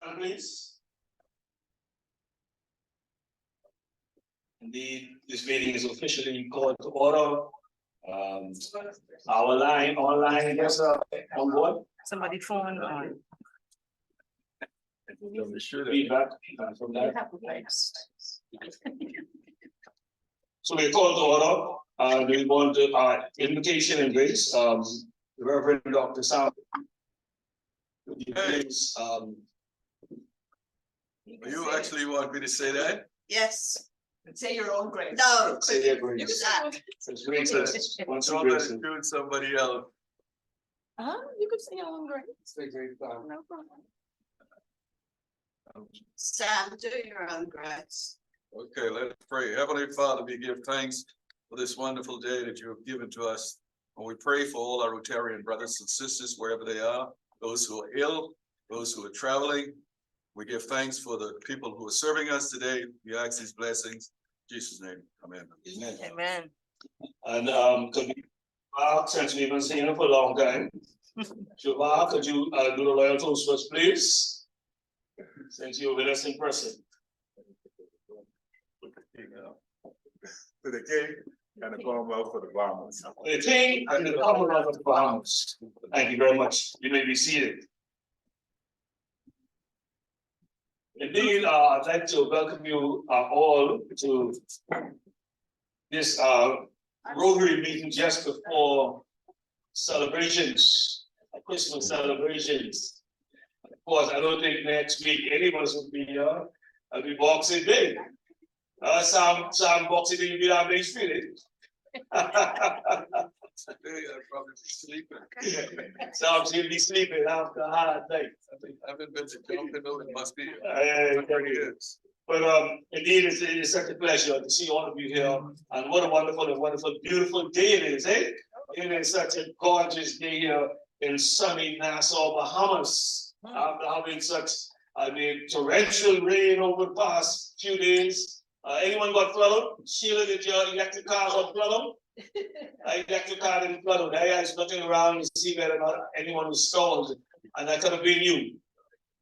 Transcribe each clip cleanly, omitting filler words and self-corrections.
Please. Indeed, this meeting is officially called to order. Our online guests are on board. Somebody phone on. Feedback from that. So we call to order. We want invitation and grace. Reverend Dr. Sam. Please, You actually want me to say that? Yes. Say your own grace. No. say your grace. It's grace. Once you grace. Doing somebody else. You could say your own grace. Say grace. No problem. Sam, do your own grace. Okay, let's pray. Heavenly Father, we give thanks for this wonderful day that you have given to us. And we pray for all our Rotarian brothers and sisters, wherever they are, those who are ill, those who are traveling. We give thanks for the people who are serving us today. We ask these blessings. In Jesus' name, amen. Amen. And could we, since we've been seeing it for a long time, could you do the royal toast first, please? Since you're with us in person. For the king and the Commonwealth for the Bahamas. The king and the Commonwealth of the Bahamas. Thank you very much. You may be seated. Indeed, I'd like to welcome you all to this Rotary meeting just before celebrations, Christmas celebrations. Of course, I don't think next week any of us will be here. It'll be Boxing Day. Some Boxing Day will be on Main Street. Today I'll probably be sleeping. Some will be sleeping after a hard night. I haven't been to jumping, though, it must be. But indeed, it's such a pleasure to see all of you here. And what a wonderful, beautiful day it is, eh? It is such a gorgeous day here in sunny Nassau, Bahamas. After having such, torrential rain over the past few days. Anyone got flooded? Sheila, did your electric car got flooded? Electric car didn't flood. There's nothing around. You see better not anyone who stalled. And that could have been you.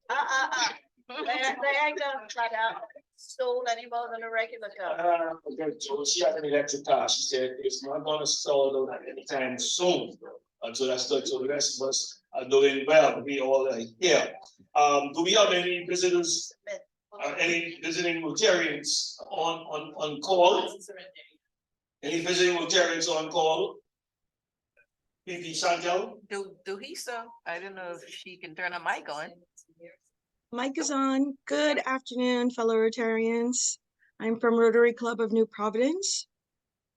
They ain't gonna flat out stall any more than a regular car. So she has an electric car. She said it's not going to stall anytime soon. And so that's good. So the rest of us are doing well. We all are here. Do we have any visitors? Any visiting Rotarians on call? Any visiting Rotarians on call? P.P. Chantel? Do he so? I don't know if she can turn a mic on. Mic is on. Good afternoon, fellow Rotarians. I'm from Rotary Club of New Providence.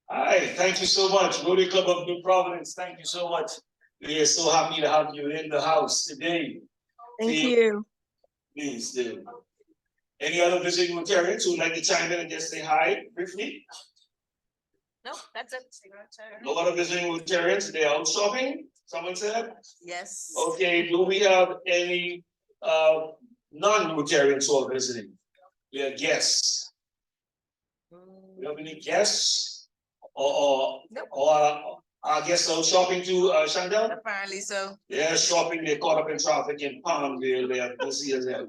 Hi, thank you so much. Rotary Club of New Providence, thank you so much. We are so happy to have you in the house today. Thank you. Please do. Any other visiting Rotarians who would like to chime in and just say hi briefly? No, that's it. No other visiting Rotarians, they are out shopping, someone said? Yes. Okay, do we have any non-Rotarians who are visiting? We have guests. We have any guests? Or our guests are shopping too, Chantel? Apparently so. They're shopping, they're caught up in traffic in Palmdale, they are busy as hell.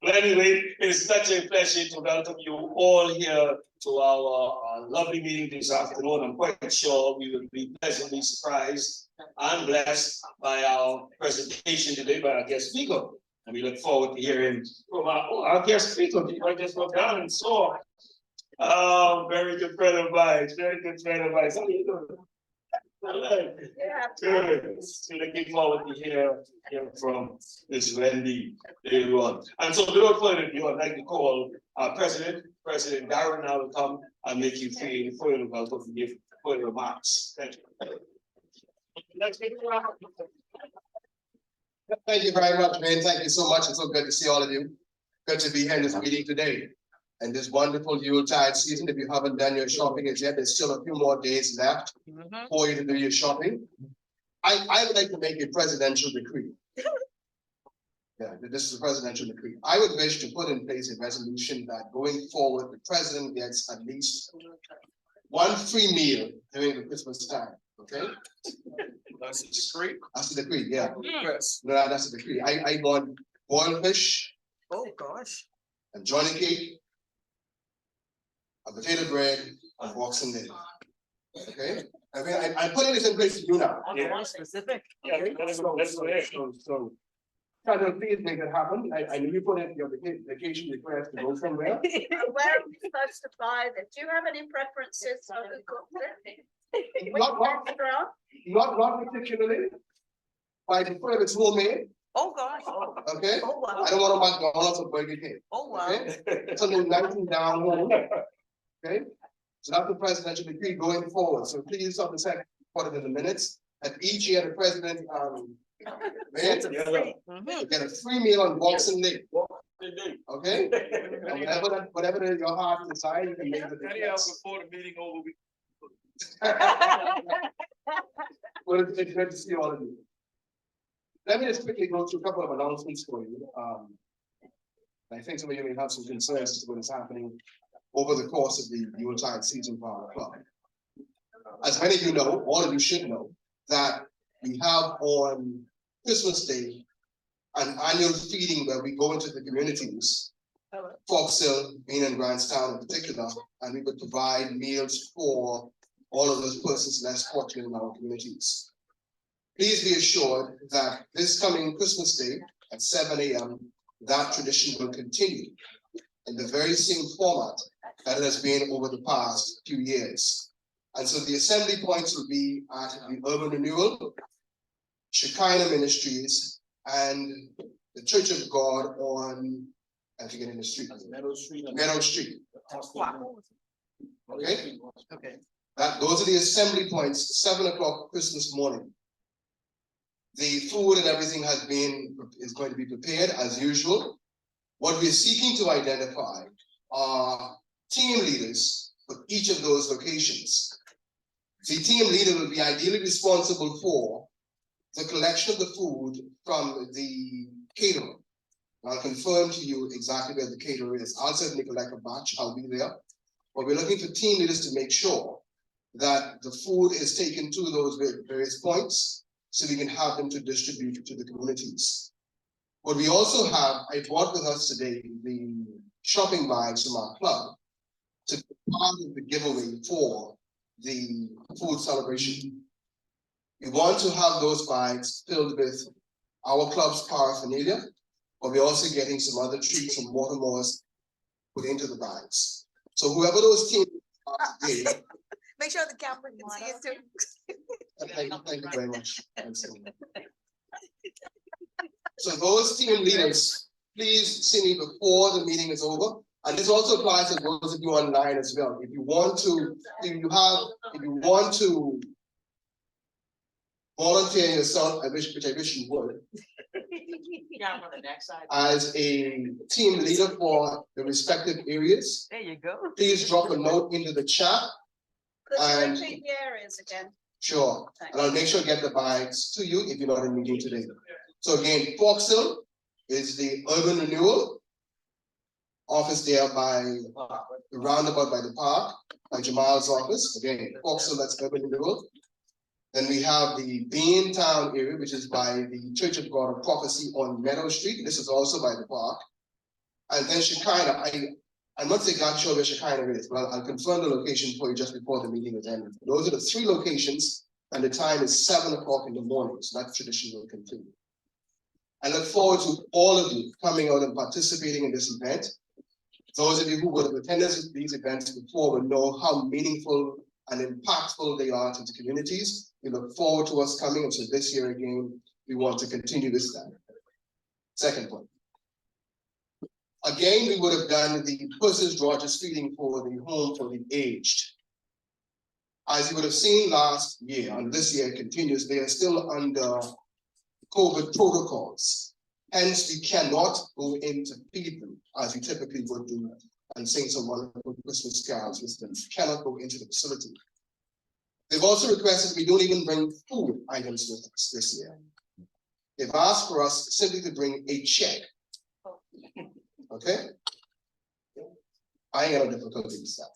But anyway, it's such a pleasure to welcome you all here to our lovely meeting this afternoon. I'm quite sure we will be pleasantly surprised and blessed by our presentation today by our guest speaker. And we look forward to hearing from our guest speaker. I just looked down and saw. Very good friend of mine. Very good friend of mine. How are you doing? Good. So looking forward to hear from Ms. Wendy later on. And so without further ado, I'd like to call our President Darren now will come and make you feel further welcome to give further remarks. Thank you. Thank you very much, man. Thank you so much. It's so good to see all of you. Good to be here in this meeting today. And this wonderful Yuletide season. If you haven't done your shopping as yet, there's still a few more days left for you to do your shopping. I would like to make a presidential decree. Yeah, this is a presidential decree. I would wish to put in place a resolution that going forward, the president gets at least one free meal during the Christmas time. Okay? That's a decree. That's the decree, yeah. Yes. No, that's a decree. I want boiled fish, Oh, gosh. and johnny cake, a potato bread, and boxing day. Okay, I put this in place for you now. Very specific. Yeah, that's what it is. So, try to please make it happen. I know you put in your vacation request to go somewhere. Where are we supposed to buy this? Do you have any preferences for who cooks it? Not particularly. By the if it's homemade, Oh, gosh. okay? Oh, wow. I don't want to McDonald's or Burger King, Oh, wow. okay? Something nice and down home, okay? So that's the presidential decree going forward. So please, stop the second, put it in the minutes. And each year, the president, It's a may free. Mhm. get a free meal on Boxing Day, Indeed. okay? And whatever your heart desires, you can make the Anyhow, request. before the meeting over, we Well, it's good to see all of you. Let me just quickly go through a couple of announcements for you. I think some of you may have some concerns as to what is happening over the course of the Yuletide season for our club. As many of you know, all of you should know, that we have on Christmas Day an annual feeding where we go into the communities, Fox Hill, Main and Grandstown in particular, and we would provide meals for all of those persons less fortunate in our communities. Please be assured that this coming Christmas Day at 7 a.m., that tradition will continue in the very same format that it has been over the past few years. And so the assembly points will be at the Urban Renewal, Shekinah Ministries, and the Church of God on, I forget in the street. Meadow Street. Wow. Okay? Okay. Those are the assembly points, 7 o'clock Christmas morning. The food and everything is going to be prepared as usual. What we're seeking to identify are team leaders for each of those locations. The team leader will be ideally responsible for the collection of the food from the caterer. I'll confirm to you exactly where the caterer is. I'll certainly collect a batch, I'll be there. But we're looking for team leaders to make sure that the food is taken to those various points so we can have them to distribute to the communities. What we also have, I brought with us today the shopping bags from our club to be part of the giveaway for the food celebration. We want to have those bags filled with our club's paraphernalia, but we're also getting some other treats from Baltimore's put into the bags. So whoever those teams are today, Make sure the camera can see it too. thank you very much. So those team leaders, please see me before the meeting is over. And this also applies to those of you online as well. If you want to volunteer yourself, which I wish you would, Yeah, on the next side. as a team leader for the respective areas, There you go. please drop a note into the chat. Could And- you repeat the areas again? Sure, and I'll make sure to get the bags to you if you're not in the meeting today. So again, Fox Hill is the Urban Renewal office there by the roundabout by the park, by Jamal's office. Again, Fox Hill, that's Urban Renewal. Then we have the Bean Town area, which is by the Church of God of Prophecy on Meadow Street. This is also by the park. And then Shekinah, I'm not exactly sure where Shekinah is, but I'll confirm the location for you just before the meeting is ended. Those are the 3 locations, and the time is 7 o'clock in the morning, so that tradition will continue. I look forward to all of you coming out and participating in this event. Those of you who would have attended these events before will know how meaningful and impactful they are to the communities. We look forward to us coming, and so this year again, we want to continue this standard. Second point. Again, we would have done the person's George's feeding for the home for the aged. As you would have seen last year, and this year continues, they are still under COVID protocols. Hence, we cannot go in to feed them as we typically would do and sing some wonderful Christmas carols with them. We cannot go into the facility. They've also requested we don't even bring food items with us this year. They've asked for us simply to bring a check. Okay? I ain't got no difficulty with that.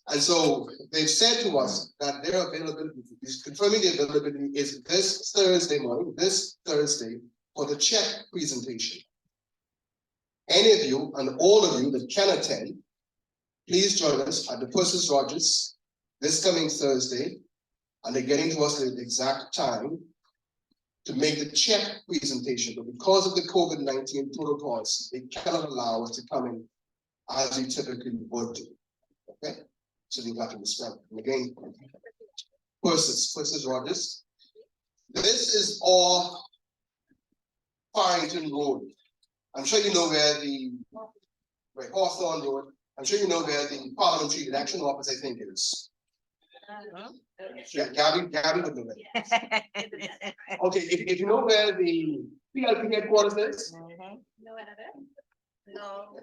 And so they've said to us that their availability is confirming the availability is this Thursday morning, this Thursday for the check presentation. Any of you and all of you that can attend, please join us at the Persis Rogers this coming Thursday, and they're getting to us at the exact time to make the check presentation. But because of the COVID-19 protocols, they cannot allow us to come in as we typically would do. Okay, so you got to respect. And again, Persis Rogers. This is all Farrington Road. I'm sure you know where Hawthorne Road. I'm sure you know where the Parliamentary Election Office, I think, is. Yeah, Gabby would know that. Okay, if you know where the PLP headquarters is, No.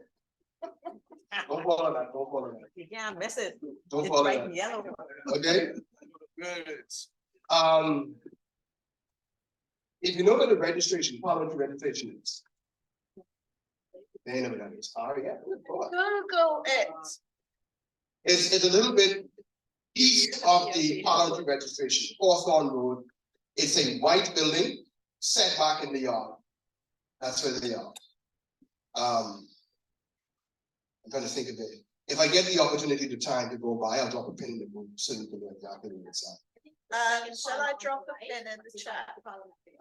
don't follow that, don't follow that. You can't miss it. Don't It's follow bright that, in yellow. okay? Good. If you know where the registration, parliamentary registration is. They know what that is. RCN. Google it. It's a little bit east of the parliamentary registration, Hawthorne Road. It's a white building set back in the yard. That's where they are. I'm trying to think of it. If I get the opportunity to time to go by, I'll drop a pin in the book so you can know exactly where it's at. Shall I drop a pin in the chat?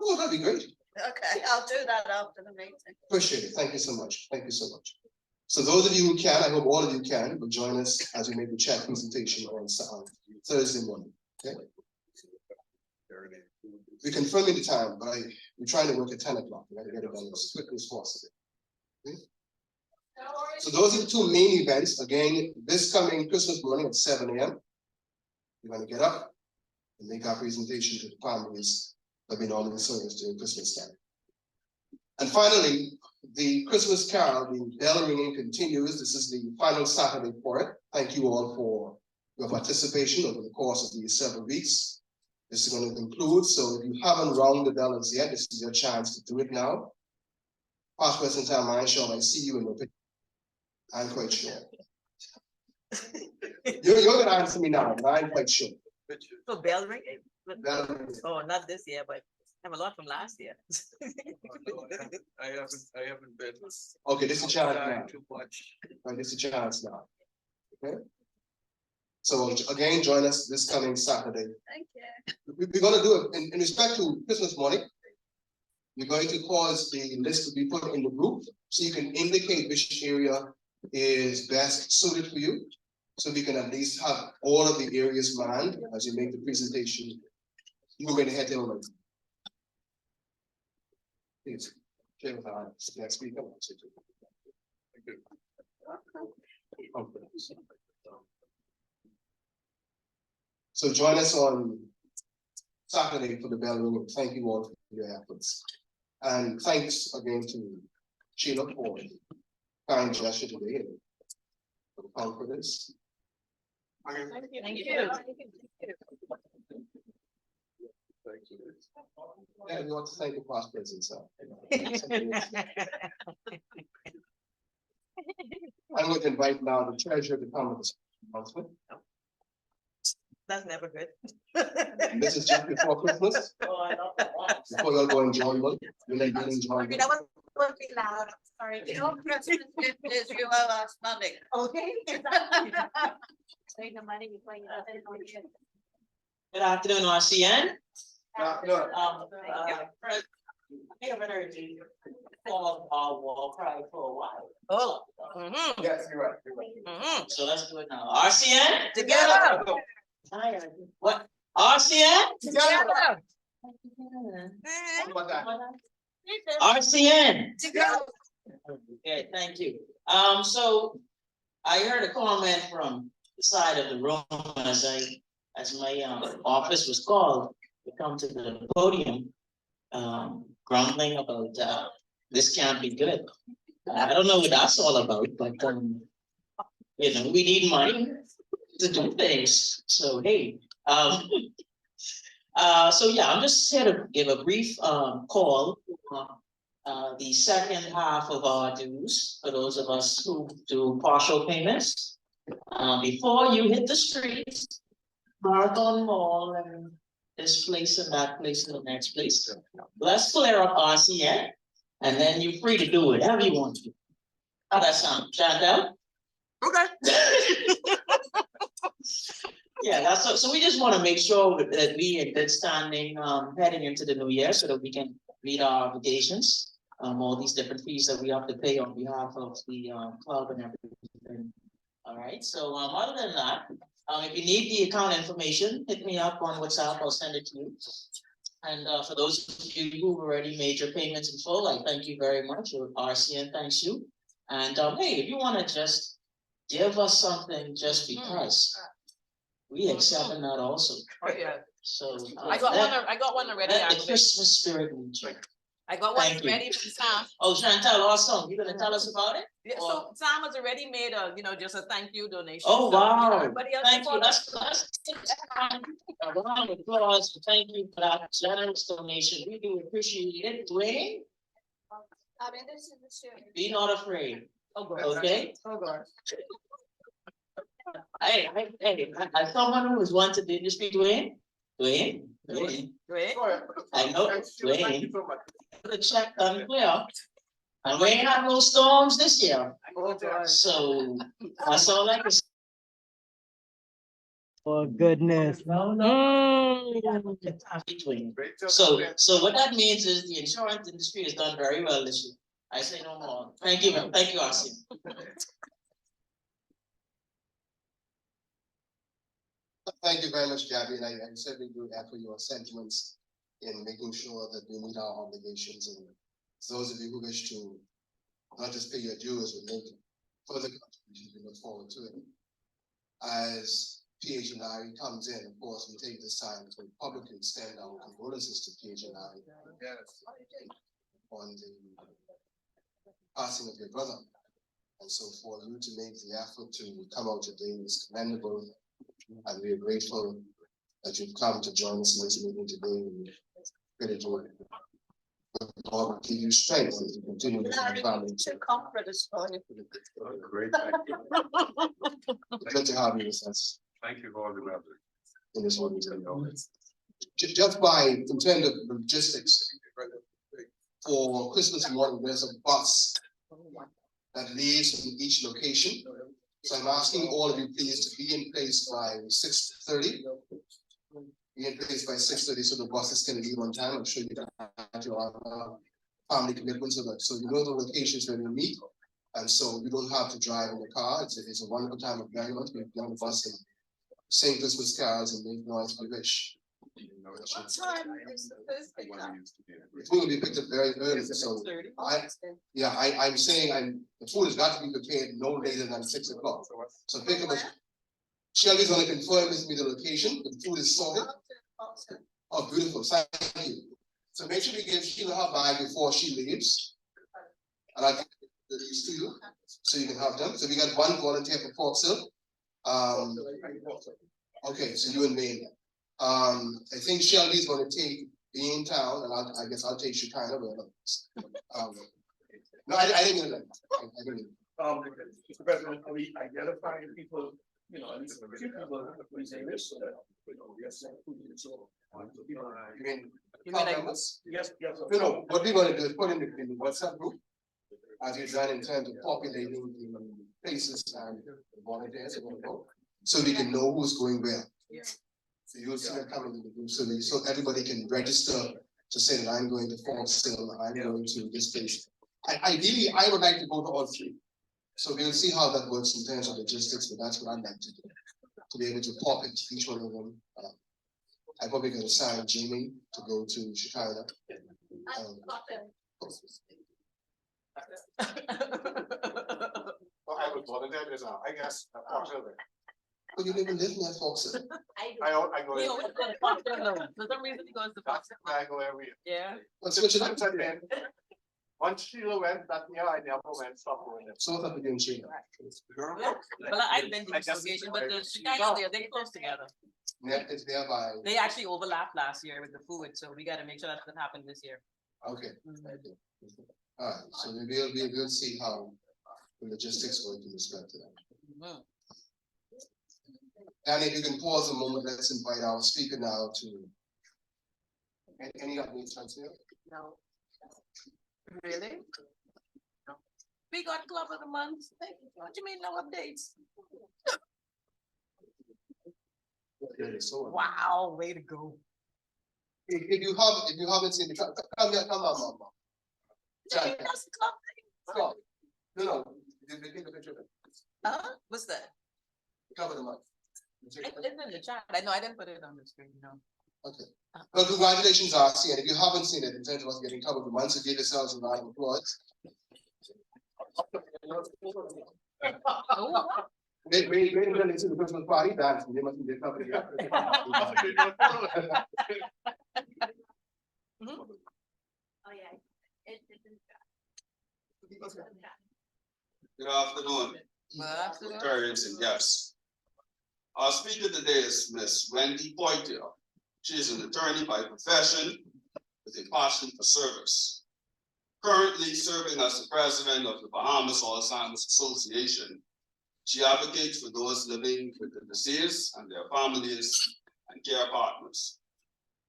Oh, that'd be great. Okay, I'll do that after the meeting. Appreciate it. Thank you so much. Thank you so much. So those of you who can, I hope all of you can, but join us as we make the chat presentation on Thursday morning. Okay. We're confirming the time, but we're trying to work at 10 o'clock. We got to get it done as quickly as possible. Okay? So those are the two main events. Again, this coming Christmas morning at 7 a.m. We're going to get up and make our presentation to the families that have been on the service during Christmas time. And finally, the Christmas carol, the bell ringing continues. This is the final Saturday for it. Thank you all for your participation over the course of these several weeks. This is going to conclude. So if you haven't rung the bell as yet, this is your chance to do it now. Past, present time, I'm sure I see you in the picture. I'm quite sure. You're going to answer me now, but I'm quite sure. So bell ringing? Bell ringing. Oh, not this year, but I have a lot from last year. I haven't been. Okay, this is a chance now. Too much. Right, this is a chance now. Okay. So again, join us this coming Saturday. Thank you. We're going to do it in respect to Christmas morning. We're going to cause the list to be put in the group so you can indicate which area is best suited for you. So we can at least have all of the areas manned as you make the presentation. You're going to head over. Please. Next speaker. So join us on Saturday for the bell ringing. Thank you all for your efforts. And thanks again to Sheila for the kind gesture today and for the confidence. Thank you. Thank you. Yeah, we want to thank the past presidents. I'm going to invite now the treasurer to come with this announcement. That's never good. This is just before Christmas. Before you'll go enjoy one. You'll enjoy That was supposed to be loud. Sorry. Your Christmas gift is you owe us money. Okay. Good afternoon, RCN. No, Governor, called our war cry for a while. Oh. Mhm. yes, you're right. You're right. Mhm. So let's do it now. RCN? Together. What? RCN? Together. How about that? RCN. Together. Okay, thank you. So I heard a comment from the side of the room as my office was called to come to the podium, grumbling about this can't be good. I don't know what that's all about, but you know, we need money to do things. So hey, so yeah, I'm just here to give a brief call. The second half of our dues for those of us who do partial payments. Before you hit the streets, Marathon Mall and this place and that place and the next place. Let's clear up RCN, and then you're free to do it, however you want to. How that sound, Chantel? Okay. Yeah, so we just want to make sure that we in good standing, heading into the new year so that we can meet our obligations. All these different fees that we have to pay on behalf of the, club and everything. All right, so, other than that, if you need the account information, hit me up on WhatsApp, I'll send it to you. And, for those of you who've already made your payments in full, I thank you very much, or RCN thanks you. And, hey, if you want to just give us something just because, we accept that also. Oh, yeah. So. I got one already. Let the actually. Christmas spirit lead you. I got one Thank you. ready from Sam. Oh, Chantal, awesome. You gonna tell us about it? Yeah, so Sam has already made a, just a thank you donation. Oh, So, wow. everybody else Thank you. follow. Let's take a round of applause. Thank you for that generous donation. We do appreciate it. Dwayne, I mean, this is the serious. be not afraid. Oh, God. Okay? Oh, God. Hey, as someone who has wanted the industry, Dwayne. Wait. I know, Dwayne. The check unclear. And we ain't had no storms this year. Oh, God. So that's all I can say. For goodness. Between. So what that means is the insurance industry has done very well this year. I say no more. Thank you, RC. Thank you very much, Gabby, and I certainly do echo your sentiments in making sure that we meet our obligations. And those of you who wish to not just pay your dues, but make further contributions, we look forward to it. As PH&I comes in, of course, we take this time to publicly extend our condolences to PH&I on the passing of your brother. And so for you to make the effort to come out today is commendable. And we are grateful that you've come to join us in this meeting today. And pray to God will give you strength as you continue to family. To comfort us for you. Great. Good to have you with us Thank you for all the help. in this one. Just by in terms of logistics, for Christmas morning, there's a bus that leaves from each location. So I'm asking all of you please to be in place by 6:30. Be in place by 6:30 so the buses can leave on time. I'm sure you can have your family commitments so you know the locations where we meet. And so you don't have to drive in the car. It's a wonderful time of merriment. We get on the bus and sing Christmas carols and make noise we wish. What time is the first pickup? The food will be picked up very early, so I'm saying the food has got to be prepared no later than 6 o'clock. So pick up Shelby's gonna confirm with me the location, the food is sorted. Oh, beautiful, thank you. So make sure we give Sheila her bag before she leaves. And I'll give these to you, so you can have them. So we got one volunteer for Port Sill. Okay, so you and me. I think Shelby's gonna take me in town, and I guess I'll take Chicago. No, I didn't know that. I believe. Mr. President, are we identifying people, at least a few people who say this, so that, yes. You mean like- members? Yes. No, what we're gonna do is put in the WhatsApp group, as we've done in terms of populating the places and the volunteers, so we can know who's going where. Yeah. So you'll see that coming in the group, so everybody can register to say that I'm going to Fort Sill, I'm going to this place. Ideally, I would like to go to all three. So we'll see how that works in terms of logistics, but that's what I'd like to do. To be able to pop into each one of them. I probably gonna assign Jamie to go to Chicago. I was volunteer as I guess, But you never lived near Fort Sill. I go. We always go to Foxton, though. For some reason, he goes to Foxton. I go every year. Yeah. Let's switch it up. Once Sheila went that year, I never went, stopped going there. So that we can change. Well, I've been to this location, but the Chicago, they're close together. Yeah, it's thereby. They actually overlapped last year with the food, so we gotta make sure that doesn't happen this year. Okay. Alright, so we'll see how the logistics work in respect to that. Mhm. And if you can pause a moment, let's invite our speaker now to Any updates, Chancellor? No. Really? We got club of the month. What do you mean no updates? Okay, so Wow, way to go. if you haven't seen the, come here, come on, mama. Chan- That's the club thing. Stop. No, take the picture. What's that? Cover the month. It's in the chat. I know, I didn't put it on the screen, no. Okay. Well, congratulations, RCN. If you haven't seen it, in terms of us getting covered the month, so give yourselves a round of applause. Wait until they see the Christmas party dance, and they must be covered. Oh, yeah. Good afternoon, Rotarians and guests. Our speaker today is Miss Wendy Poitier. She is an attorney by profession with a passion for service. Currently serving as the president of the Bahamas Alzheimer's Association, she advocates for those living with the disease and their families and care partners.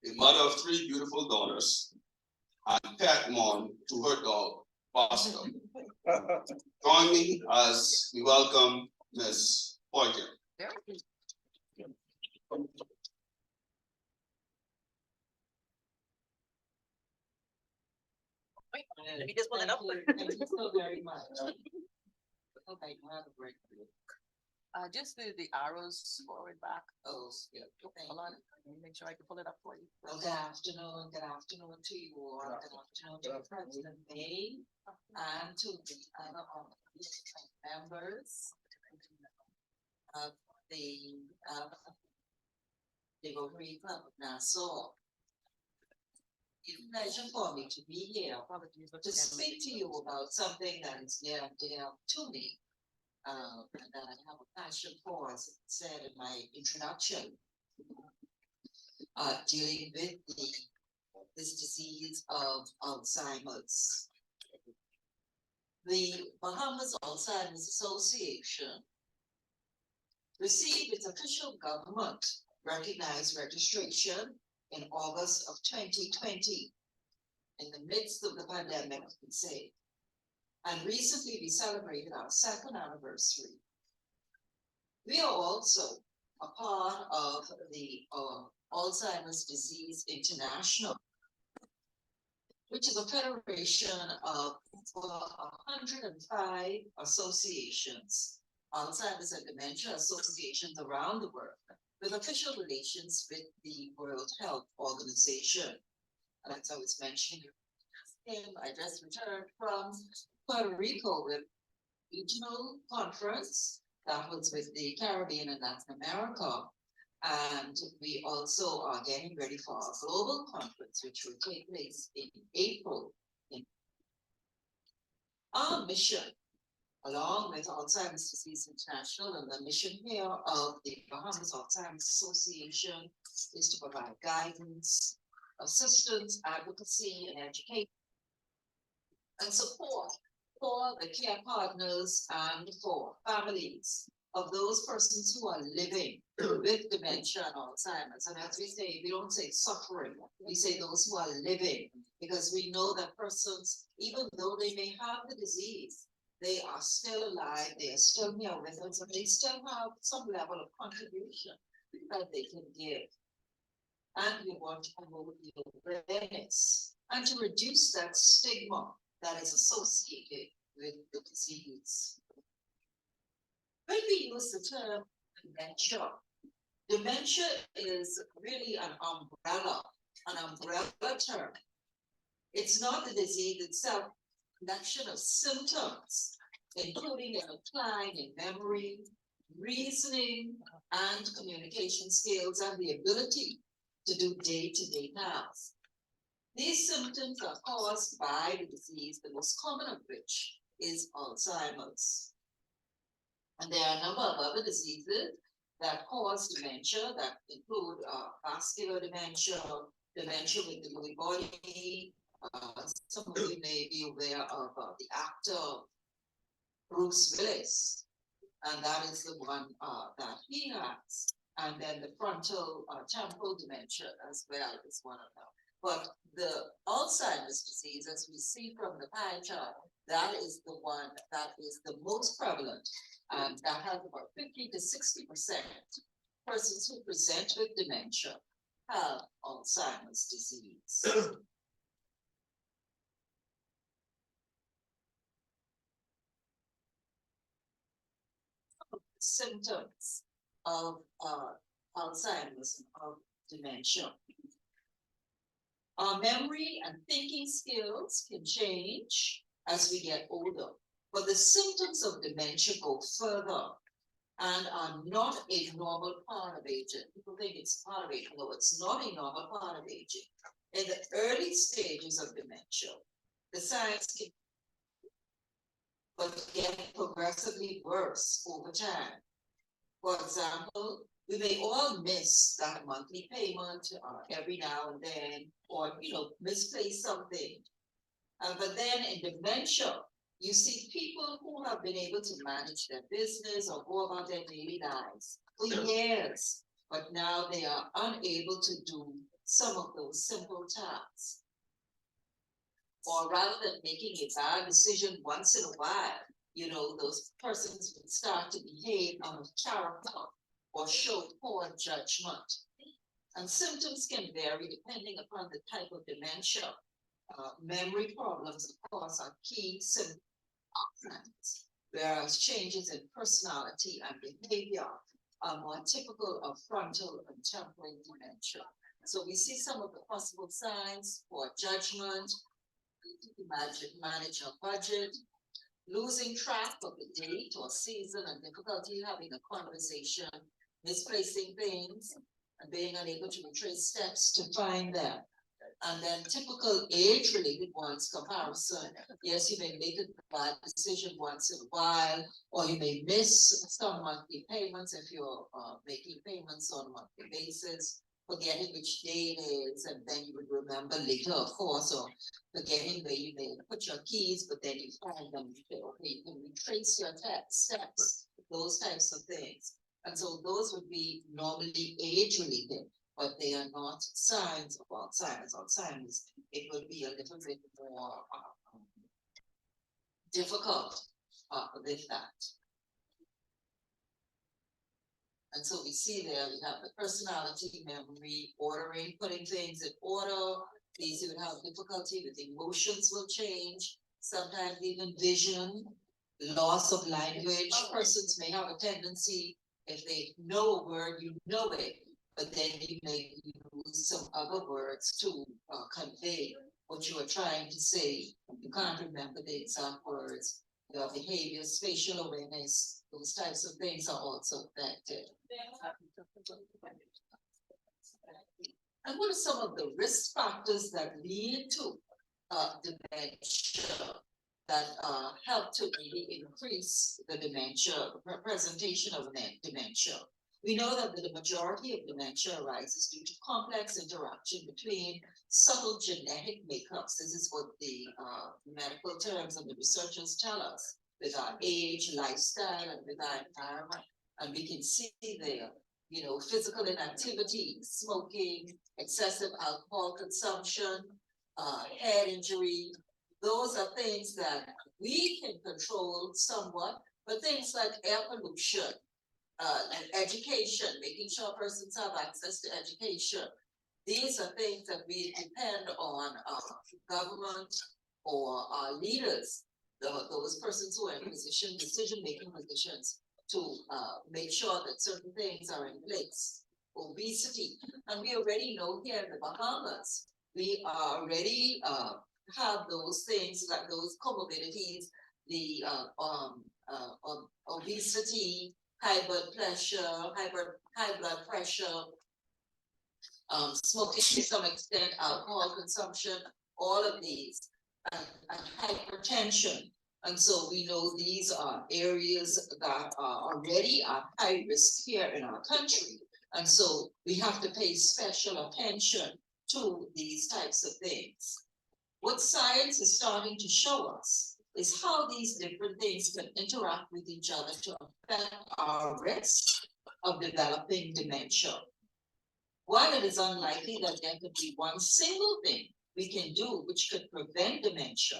A mother of 3 beautiful daughters and pet mom to her dog, Bosco. Join me as we welcome Ms. Poitier. Let me just pull it up. Thank you so very much. Okay, you have a break. Just the arrows forward, back. Oh, yeah. Hold on, let me make sure I can pull it up for you. Well, good afternoon to you all, good afternoon to President May and to the other members of the Rotary Club of Nassau. It's a pleasure for me to be here to speak to you about something that is near and dear to me. And that I have a passion for, as it said in my introduction, dealing with this disease of Alzheimer's. The Bahamas Alzheimer's Association received its official government recognized registration in August of 2020, in the midst of the pandemic, you can say. And recently we celebrated our 2nd anniversary. We are also a part of the Alzheimer's Disease International, which is a federation of 105 associations, Alzheimer's and dementia associations around the world, with official relations with the World Health Organization. And as I was mentioning, I just returned from Puerto Rico with regional conference that was with the Caribbean and Latin America. And we also are getting ready for our global conference, which will take place in April. Our mission, along with Alzheimer's Disease International and the mission here of the Bahamas Alzheimer's Association, is to provide guidance, assistance, advocacy, and education, and support for the care partners and for families of those persons who are living with dementia and Alzheimer's. And as we say, we don't say suffering, we say those who are living, because we know that persons, even though they may have the disease, they are still alive, they are still here with us, and they still have some level of contribution that they can give. And we want to promote the awareness and to reduce that stigma that is associated with the disease. When we use the term dementia is really an umbrella term. It's not the disease itself, collection of symptoms, including a decline in memory, reasoning, and communication skills, and the ability to do day-to-day tasks. These symptoms are caused by the disease, the most common of which is Alzheimer's. And there are a number of other diseases that cause dementia that include vascular dementia, dementia with the Lewy body. Some of you may be aware of the actor Bruce Willis, and that is the one that he has. And then the frontal temporal dementia as well is one of them. But the Alzheimer's disease, as we see from the pie chart, that is the one that is the most prevalent. And that has about 50 to 60% persons who present with dementia have Alzheimer's disease. Symptoms of Alzheimer's and of dementia. Our memory and thinking skills can change as we get older, but the symptoms of dementia go further and are not a normal part of aging. People think it's part of aging, no, it's not a normal part of aging. In the early stages of dementia, the signs can but get progressively worse over time. For example, we may all miss that monthly payment every now and then, or misplace something. But then in dementia, you see people who have been able to manage their business or go about their daily lives for years, but now they are unable to do some of those simple tasks. Or rather than making a bad decision once in a while, those persons would start to behave out of character or show poor judgment. And symptoms can vary depending upon the type of dementia. Memory problems, of course, are key symptoms, whereas changes in personality and behavior are more typical of frontal and temporal dementia. So we see some of the possible signs: poor judgment, manage your budget, losing track of the date or season, and difficulty having a conversation, misplacing things, and being unable to retrace steps to find them. And then typical age-related ones, comparison. Yes, you may make a bad decision once in a while, or you may miss some monthly payments if you're making payments on a monthly basis, forgetting which day it is, and then you would remember later, of course, or forgetting where you may put your keys, but then you find them, you can retrace your steps, those types of things. And so those would be normally age-related, but they are not signs of Alzheimer's. Alzheimer's, it will be a little bit more difficult with that. And so we see there, we have the personality, memory, ordering, putting things in order. These who have difficulty with emotions will change, sometimes even vision, loss of language. Persons may have a tendency, if they know a word, you know it, but then you may use some other words to convey what you are trying to say. You can't remember the exact words. Your behavior, spatial awareness, those types of things are also affected. And what are some of the risk factors that lead to dementia that help to really increase the dementia, presentation of dementia? We know that the majority of dementia arises due to complex interaction between subtle genetic makeups. This is what the medical terms and the researchers tell us, with our age, lifestyle, and with our environment. And we can see there, physical inactivity, smoking, excessive alcohol consumption, head injury. Those are things that we can control somewhat, but things like air pollution, and education, making sure persons have access to education. These are things that we depend on government or our leaders, those persons who are in decision-making positions, to make sure that certain things are in place. Obesity, and we already know here in the Bahamas, we already have those things, like those comorbidities, the obesity, high blood pressure, smoking to some extent, alcohol consumption, all of these, and hypertension. And so we know these are areas that are already at high risk here in our country. And so we have to pay special attention to these types of things. What science is starting to show us is how these different things can interact with each other to affect our risk of developing dementia. While it is unlikely that there could be one single thing we can do which could prevent dementia,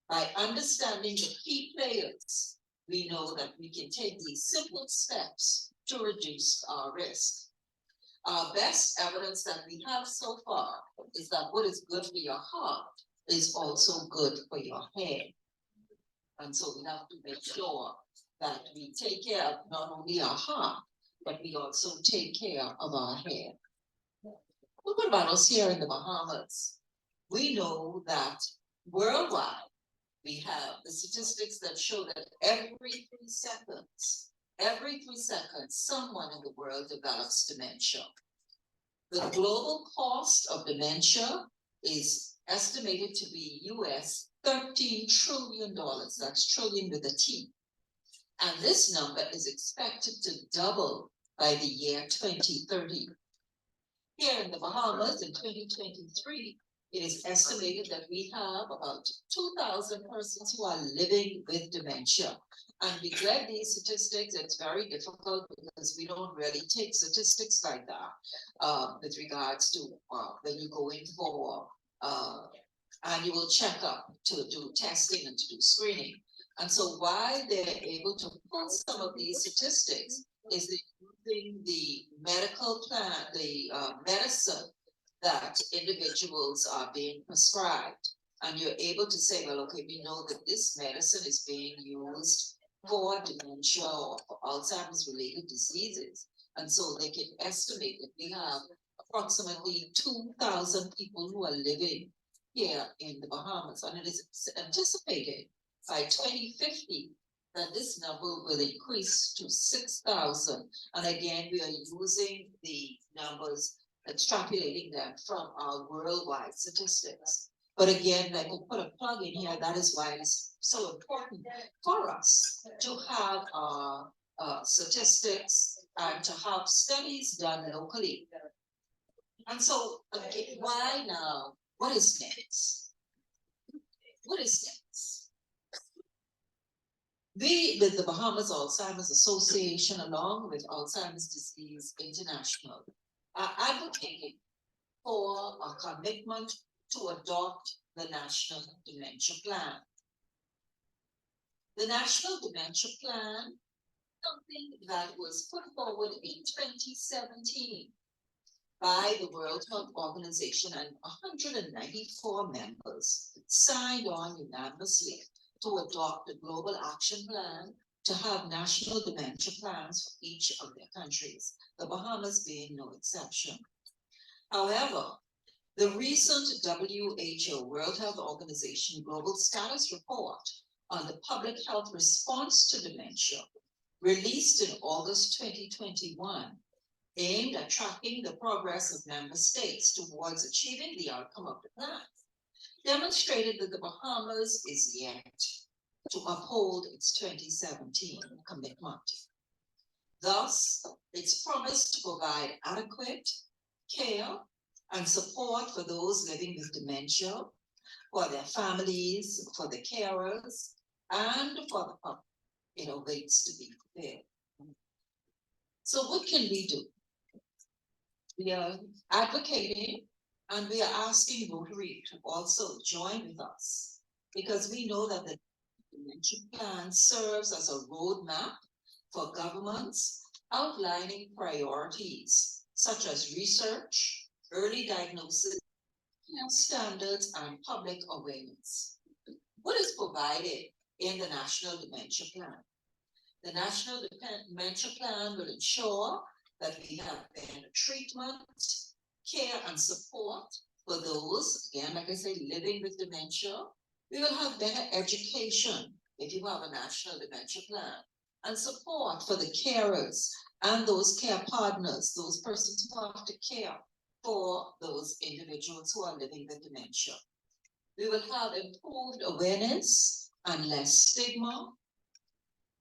by understanding the key players, we know that we can take these simple steps to reduce our risk. Our best evidence that we have so far is that what is good for your heart is also good for your head. And so we have to make sure that we take care of not only our heart, but we also take care of our head. What about us here in the Bahamas? We know that worldwide, we have the statistics that show that every 3 seconds, someone in the world develops dementia. The global cost of dementia is estimated to be US $13 trillion. That's trillion with a T. And this number is expected to double by the year 2030. Here in the Bahamas in 2023, it is estimated that we have about 2,000 persons who are living with dementia. And we read these statistics. It's very difficult because we don't really take statistics like that with regards to when you go in for annual checkup to do testing and to do screening. And so why they're able to pull some of these statistics is using the medical plan, the medicine that individuals are being prescribed. And you're able to say, well, okay, we know that this medicine is being used for dementia or for Alzheimer's related diseases. And so they can estimate that we have approximately 2,000 people who are living here in the Bahamas. And it is anticipated by 2050 that this number will increase to 6,000. And again, we are using the numbers, extrapolating them from our worldwide statistics. But again, I can put a plug in here. That is why it's so important for us to have statistics and to have studies done locally. And so, okay, why now? What is next? What is next? We, with the Bahamas Alzheimer's Association, along with Alzheimer's Disease International, are advocating for a commitment to adopt the National Dementia Plan. The National Dementia Plan, something that was put forward in 2017 by the World Health Organization, and 194 members signed on unanimously to adopt a global action plan to have national dementia plans for each of their countries, the Bahamas being no exception. However, the recent WHO, World Health Organization, Global Status Report on the public health response to dementia, released in August 2021, aimed at tracking the progress of member states towards achieving the outcome of the plan, demonstrated that the Bahamas is yet to uphold its 2017 commitment. Thus, its promise to provide adequate care and support for those living with dementia, for their families, for the carers, and for the public, it awaits to be fulfilled. So what can we do? We are advocating and we are asking Rotary to also join with us, because we know that the dementia plan serves as a roadmap for governments outlining priorities such as research, early diagnosis, health standards, and public awareness. What is provided in the National Dementia Plan? The National Dementia Plan will ensure that we have better treatment, care, and support for those, again, like I say, living with dementia. We will have better education if you have a National Dementia Plan, and support for the carers and those care partners, those persons who have to care for those individuals who are living with dementia. We will have improved awareness and less stigma,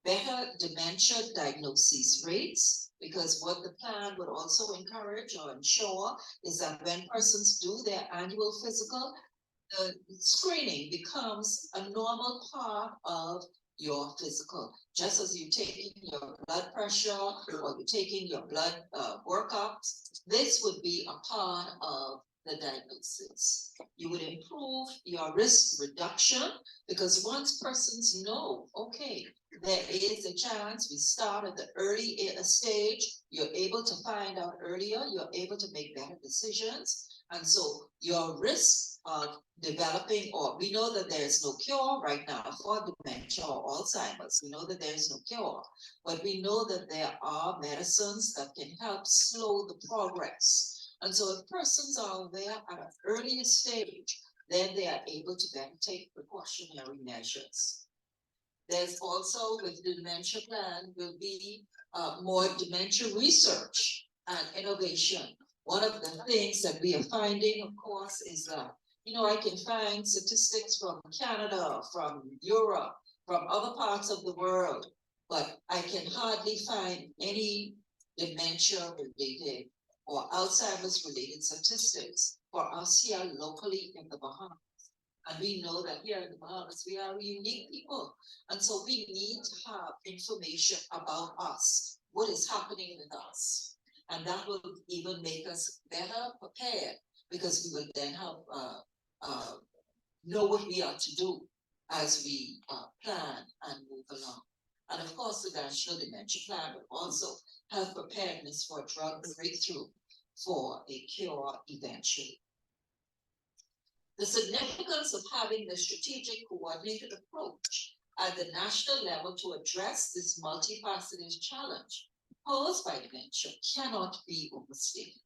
better dementia diagnosis rates, because what the plan would also encourage or ensure is that when persons do their annual physical, screening becomes a normal part of your physical. Just as you're taking your blood pressure or you're taking your blood workups, this would be a part of the diagnosis. You would improve your risk reduction because once persons know, okay, there is a chance we start at the early stage, you're able to find out earlier, you're able to make better decisions. And so your risk of developing, or we know that there is no cure right now for dementia or Alzheimer's. We know that there is no cure, but we know that there are medicines that can help slow the progress. And so if persons are aware at an earlier stage, then they are able to then take precautionary measures. There's also with the dementia plan will be more dementia research and innovation. One of the things that we are finding, of course, is that, I can find statistics from Canada, from Europe, from other parts of the world, but I can hardly find any dementia related or Alzheimer's related statistics for us here locally in the Bahamas. And we know that here in the Bahamas, we are unique people. And so we need to have information about us, what is happening with us. And that will even make us better prepared because we will then have, know what we are to do as we plan and move along. And of course, the National Dementia Plan will also have preparedness for drug breakthrough for a cure eventually. The significance of having the strategic coordinated approach at the national level to address this multifaceted challenge posed by dementia cannot be overstated.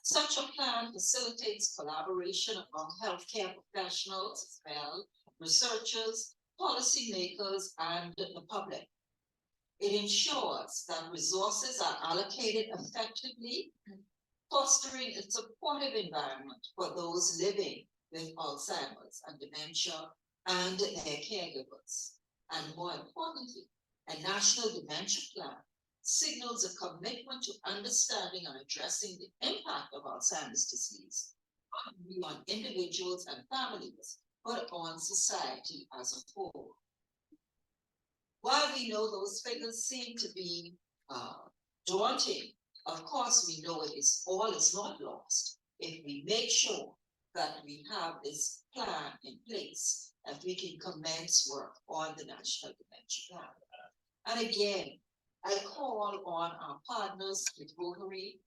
Such a plan facilitates collaboration among healthcare professionals as well, researchers, policymakers, and the public. It ensures that resources are allocated effectively, fostering a supportive environment for those living with Alzheimer's and dementia and their caregivers. And more importantly, a national dementia plan signals a commitment to understanding and addressing the impact of Alzheimer's disease, not only on individuals and families, but on society as a whole. While we know those figures seem to be daunting, of course we know all is not lost if we make sure that we have this plan in place, that we can commence work on the National Dementia Plan. And again, I call on our partners with Rotary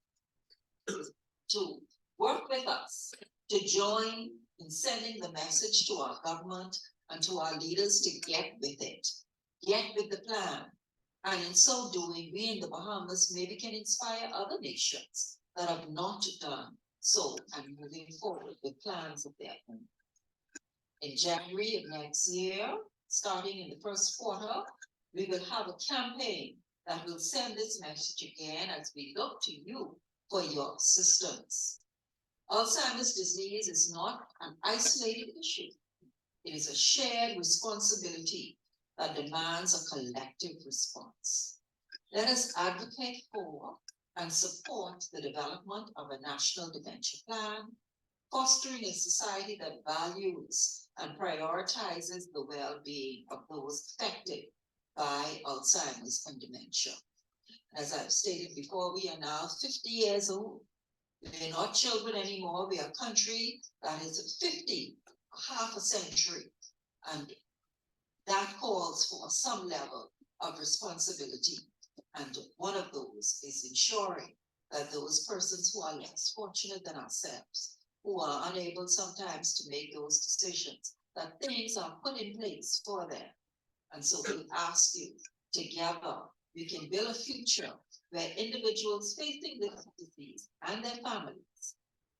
to work with us, to join in sending the message to our government and to our leaders to get with it, get with the plan. And in so doing, we in the Bahamas maybe can inspire other nations that have not done so and moving forward with plans of their own. In January of next year, starting in the first quarter, we will have a campaign that will send this message again as we look to you for your assistance. Alzheimer's disease is not an isolated issue. It is a shared responsibility that demands a collective response. Let us advocate for and support the development of a national dementia plan, fostering a society that values and prioritizes the well-being of those affected by Alzheimer's and dementia. As I've stated before, we are now 50 years old. We're not children anymore. We are a country that is 50, half a century. And that calls for some level of responsibility. And one of those is ensuring that those persons who are less fortunate than ourselves, who are unable sometimes to make those decisions, that things are put in place for them. And so we ask you, together, we can build a future where individuals facing this disease and their families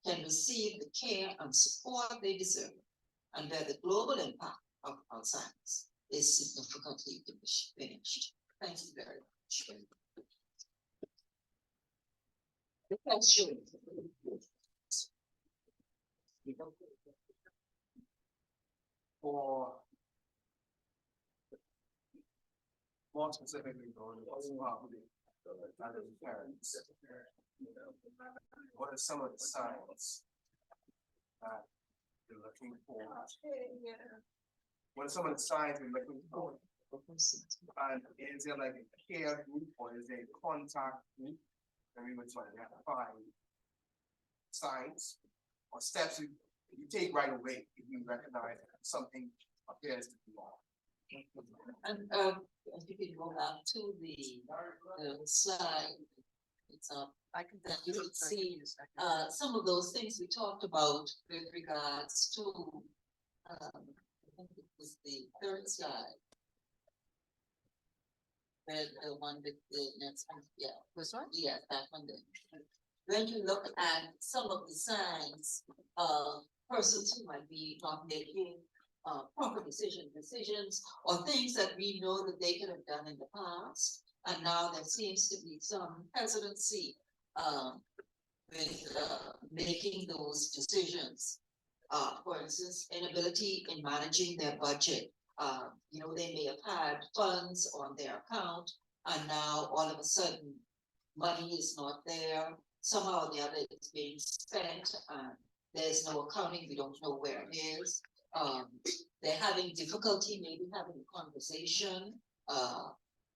can receive the care and support they deserve, and where the global impact of Alzheimer's is significantly diminished. Thank you very much. The question. For more specifically, going to parents, what are some of the signs that you're looking for? What are some of the signs you're looking for And is there like a care group or is there a contact group? And we would try to find signs or steps you take right away if you recognize that something appears to be wrong. And, if you can go back to the slide, it's I can, that you can see, some of those things we talked about with regards to, I think it was the third slide. The one with the next one, yeah. This one? Yeah, that one there. When you look at some of the signs of persons who might be not making proper decisions or things that we know that they could have done in the past. And now there seems to be some hesitancy with making those decisions. For instance, inability in managing their budget. You know, they may have had funds on their account and now all of a sudden money is not there. Somehow or the other it's being spent and there's no accounting, we don't know where it is. They're having difficulty maybe having a conversation.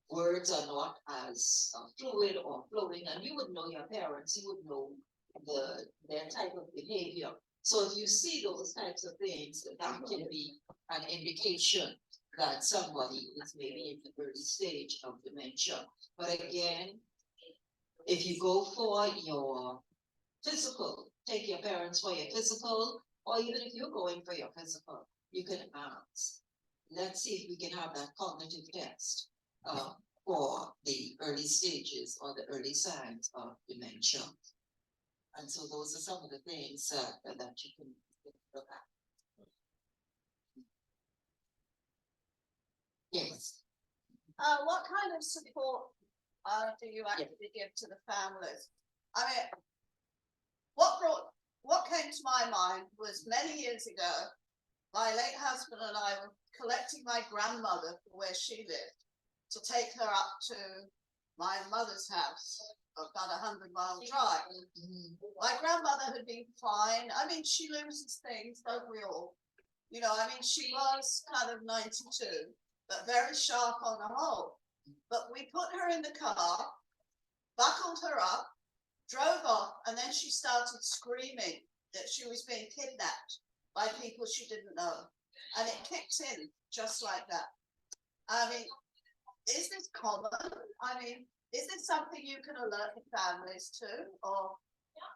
Words are not as fluid or flowing, and you would know your parents, you would know their type of behavior. So if you see those types of things, that can be an indication that somebody is maybe in the early stage of dementia. But again, if you go for your physical, take your parents for your physical, or even if you're going for your physical, you can ask. Let's see if we can have that cognitive test for the early stages or the early signs of dementia. And so those are some of the things that you can look at. Yes. What kind of support do you actually give to the families? I mean, what came to my mind was many years ago, my late husband and I were collecting my grandmother from where she lived to take her up to my mother's house, about 100-mile drive. My grandmother had been fine. I mean, she loses things, don't we all? You know, I mean, she was kind of 92, but very sharp on the whole. But we put her in the car, buckled her up, drove off, and then she started screaming that she was being kidnapped by people she didn't know. And it kicked in just like that. I mean, is this common? I mean, is this something you can alert the families to, or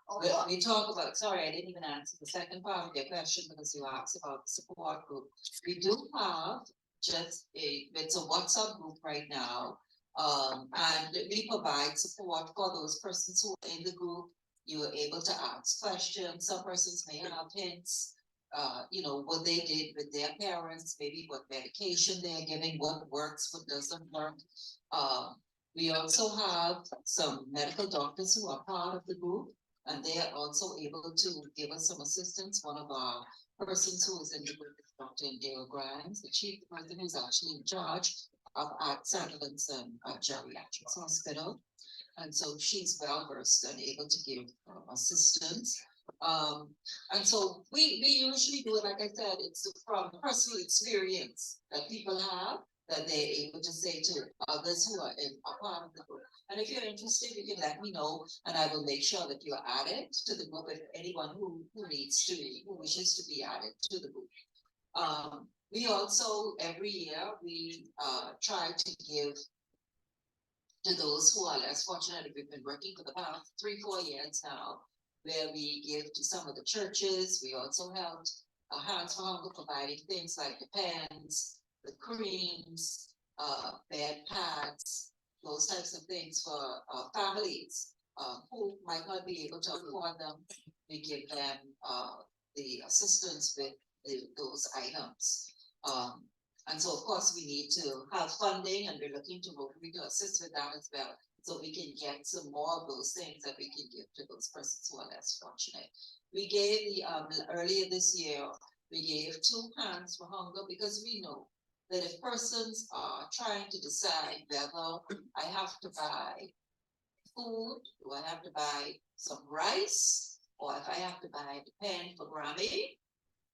what? We talk about, sorry, I didn't even answer the second part of your question because you asked about the support group. We do have it's a WhatsApp group right now. And we provide support for those persons who are in the group. You are able to ask questions. Some persons may have hints, you know, what they did with their parents, maybe what medication they're giving, what works, what doesn't work. We also have some medical doctors who are part of the group, and they are also able to give us some assistance. One of our persons who is in the group is Dr. Dale Grimes, the chief person who's actually in charge of Arts Ambulance and Geriatrics Hospital. And so she's well versed and able to give assistance. And so we usually do it, like I said, it's from personal experience that people have, that they're able to say to others who are in a part of the group. And if you're interested, you can let me know, and I will make sure that you're added to the group. If anyone who wishes to be added to the group. We also, every year, we try to give to those who are less fortunate. We've been working for the past 3-4 years now, where we give to some of the churches. We also helped Hands for Hunger, providing things like the pens, the creams, bed pads, those types of things for families who might not be able to afford them. We give them the assistance with those items. And so, of course, we need to have funding, and we're looking to Rotary to assist with that as well, so we can get some more of those things that we can give to those persons who are less fortunate. We gave earlier this year, we gave 2 Hands for Hunger, because we know that if persons are trying to decide whether I have to buy food, do I have to buy some rice, or if I have to buy the pen for Grammy,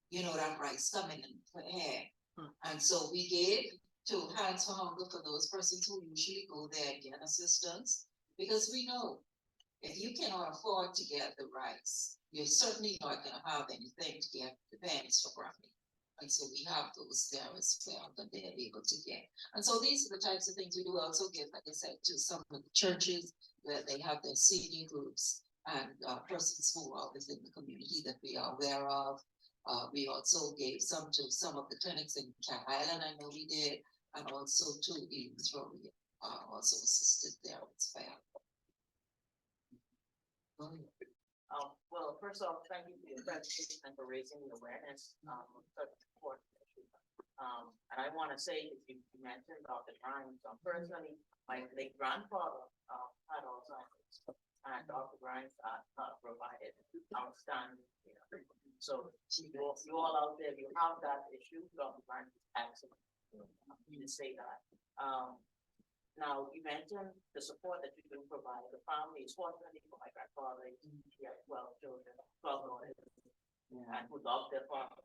you know, that rice coming in for hair. And so we gave to Hands for Hunger for those persons who usually go there and get assistance. Because we know if you cannot afford to get the rice, you're certainly not gonna have anything to get the pennies for brownie. And so we have those there as well that they're able to get. And so these are the types of things we do also give, like I said, to some of the churches where they have their senior groups and persons who are within the community that we are aware of. We also gave some to some of the clinics in Cat Island, I know we did, and also to Eden's where we also assisted there as well. Well, first off, thank you for your presentation and for raising the awareness, of such an important issue. And I wanna say, if you mentioned Dr. Grimes, personally, my late grandfather, had Alzheimer's. And Dr. Grimes, provided outstanding care. So you all out there, you have that issue, Dr. Grimes is excellent. You can say that. Now, you mentioned the support that you do provide. The family is fortunately for my grandfather, he had 12 children, 12 daughters, and who loved their father.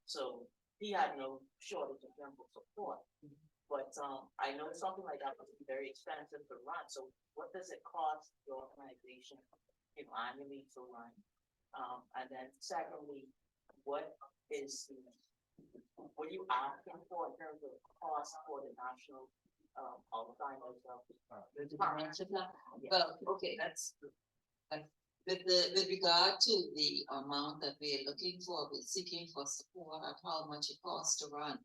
So he had no shortage of medical support. But I know something like that would be very expensive to run. So what does it cost the organization, annually to run? And then secondly, what are you asking for in terms of cost for the national Alzheimer's? Well, okay, that's with regard to the amount that we're looking for, we're seeking for support on how much it costs to run.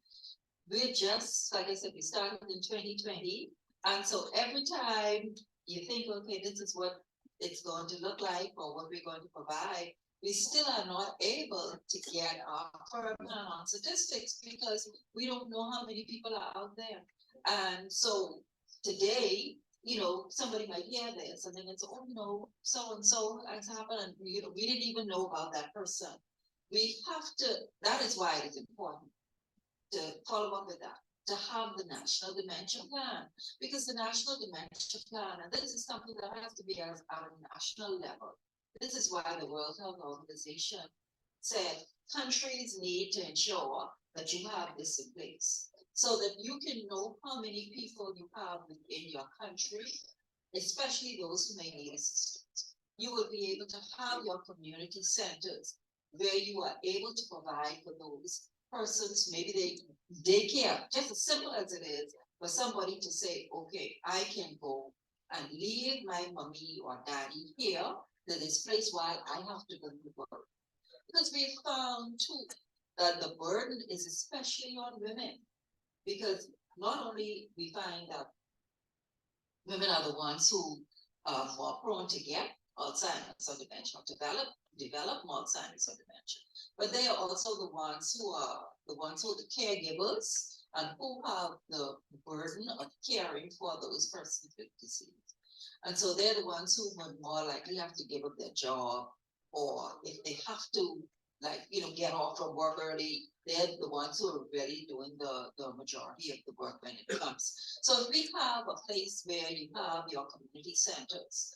We're just, like I said, we started in 2020. And so every time you think, okay, this is what it's going to look like or what we're going to provide, we still are not able to get our firm on statistics because we don't know how many people are out there. And so today, somebody might hear this and then it's, so and so has happened. And, we didn't even know about that person. We have to, that is why it is important to follow up with that, to have the National Dementia Plan, because the National Dementia Plan, and this is something that has to be at a national level. This is why the World Health Organization said countries need to ensure that you have this in place so that you can know how many people you have within your country, especially those who may need assistance. You will be able to have your community centers where you are able to provide for those persons, maybe daycare, just as simple as it is, for somebody to say, okay, I can go and leave my mommy or daddy here to this place while I have to go to work. Because we found too that the burden is especially on women, because not only we find that women are the ones who are more prone to get Alzheimer's or dementia, develop Alzheimer's or dementia, but they are also the ones who are the caregivers and who have the burden of caring for those persons with disease. And so they're the ones who would more likely have to give up their job, or if they have to, get off from work early, they're the ones who are really doing the majority of the work when it comes. So if we have a place where you have your community centers,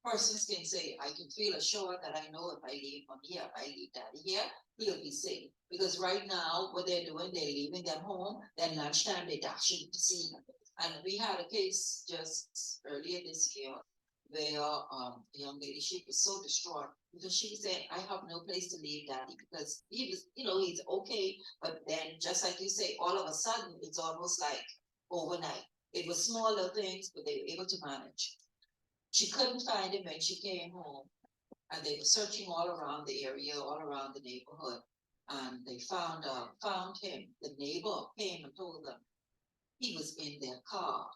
persons can say, I can feel assured that I know if I leave from here, if I leave daddy here, he'll be safe. Because right now, what they're doing, they're leaving them home, then lunchtime they dashing to see them. And we had a case just earlier this year where a young lady, she was so distraught because she said, I have no place to leave daddy, because he was, he's okay. But then just like you say, all of a sudden, it's almost like overnight. It was smaller things, but they were able to manage. She couldn't find him when she came home, and they were searching all around the area, all around the neighborhood, and they found him. The neighbor came and told them he was in their car,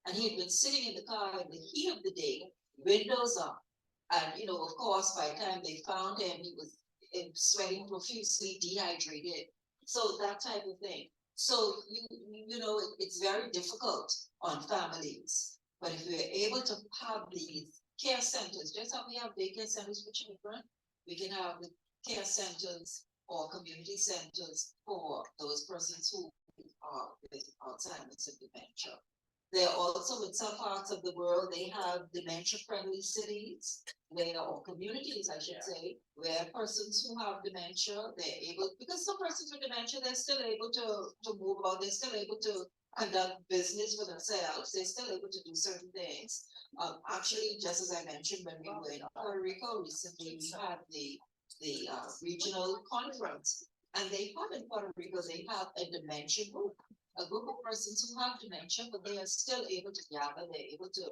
and he had been sitting in the car in the heat of the day, windows up, and of course, by the time they found him, he was sweating profusely, dehydrated, so that type of thing. So it's very difficult on families. But if we're able to have these care centers, just how we have daycare centers for children, we can have the care centers or community centers for those persons who are with Alzheimer's and dementia. They're also, in some parts of the world, they have dementia-friendly cities where, or communities, I should say, where persons who have dementia, they're able, because some persons with dementia, they're still able to move on, they're still able to conduct business for themselves, they're still able to do certain things. Actually, just as I mentioned, when we were in Puerto Rico recently, we had the regional conference. And they have in Puerto Rico, they have a dementia group, a group of persons who have dementia, but they are still able to gather, they're able to